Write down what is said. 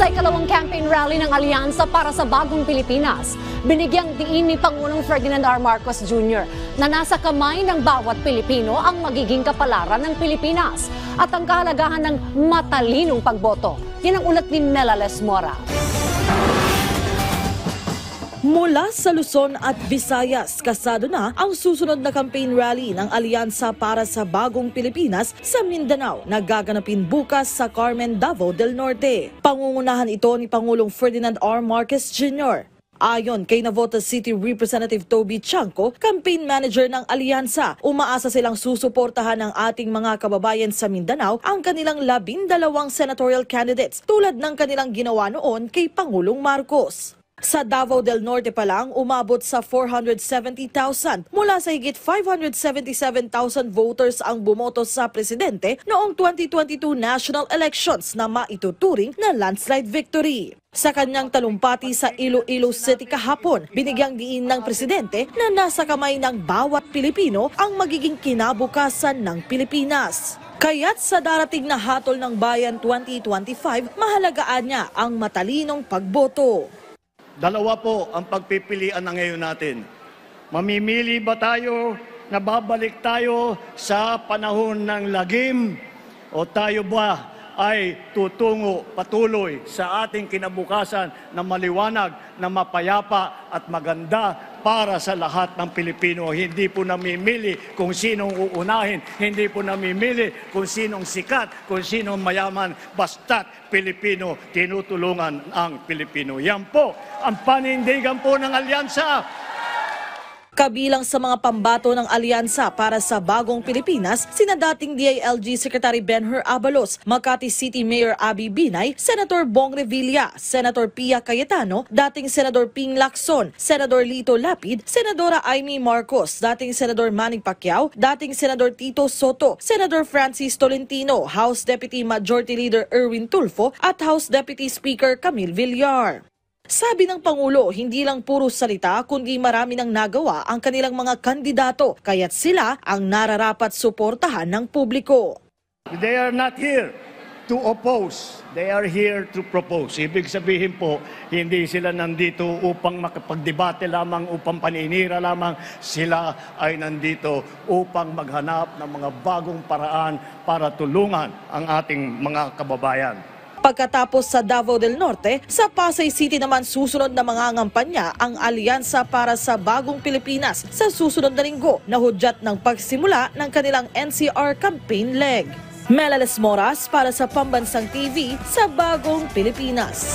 Sa ikalawang campaign rally ng Alyansa para sa Bagong Pilipinas, binigyang diin ni Pangulong Ferdinand R. Marcos Jr. na nasa kamay ng bawat Pilipino ang magiging kapalaran ng Pilipinas at ang kahalagahan ng matalinong pagboto. Yan ang ulat ni Melales Mora. Mula sa Luzon at Visayas, kasado na ang susunod na campaign rally ng Alyansa para sa Bagong Pilipinas sa Mindanao na gaganapin bukas sa Carmen, Davao del Norte. Pangungunahan ito ni Pangulong Ferdinand R. Marcos Jr. Ayon kay Navotas City Representative Toby Chanco, campaign manager ng Alyansa, umaasa silang susuportahan ng ating mga kababayan sa Mindanao ang kanilang 12 senatorial candidates tulad ng kanilang ginawa noon kay Pangulong Marcos. Sa Davao del Norte pa lang, umabot sa 470,000 mula sa higit 577,000 voters ang bumoto sa presidente noong 2022 national elections na maituturing na landslide victory. Sa kanyang talumpati sa Iloilo City kahapon, binigyang diin ng presidente na nasa kamay ng bawat Pilipino ang magiging kinabukasan ng Pilipinas. Kaya't sa darating na hatol ng bayan 2025, mahalagaan niya ang matalinong pagboto. Dalawa po ang pagpipilian na ngayon natin. Mamimili ba tayo na babalik tayo sa panahon ng lagim o tayo ba ay tutungo patuloy sa ating kinabukasan na maliwanag, na mapayapa at maganda para sa lahat ng Pilipino. Hindi po namimili kung sinong uunahin, hindi po namimili kung sinong sikat, kung sinong mayaman, basta't Pilipino, tinutulungan ang Pilipino. Yan po ang panindigan po ng Alyansa. Kabilang sa mga pambato ng Alyansa para sa Bagong Pilipinas, sina dating DILG Secretary Benher Abalos, Makati City Mayor Abby Binay, Senator Bong Revilla, Senator Pia Cayetano, dating Senador Ping Lacson, Senador Lito Lapid, Senadora Amy Marcos, dating Senador Manny Pacquiao, dating Senador Tito Soto, Senador Francis Tolentino, House Deputy Majority Leader Erwin Tulfo at House Deputy Speaker Camille Villar. Sabi ng Pangulo, hindi lang puro salita kundi marami nang nagawa ang kanilang mga kandidato, kaya't sila ang nararapat suportahan ng publiko. They are not here to oppose, they are here to propose. Ibig sabihin po, hindi sila nandito upang makapagdebate lamang, upang paninira lamang. Sila ay nandito upang maghanap ng mga bagong paraan para tulungan ang ating mga kababayan. Pagkatapos sa Davao del Norte, sa Pasay City naman susunod na mangangampanya ang Alyansa para sa Bagong Pilipinas sa susunod na linggo na hudyat ng pagsimula ng kanilang NCR campaign leg. Melales Moras para sa Pambansang TV sa Bagong Pilipinas.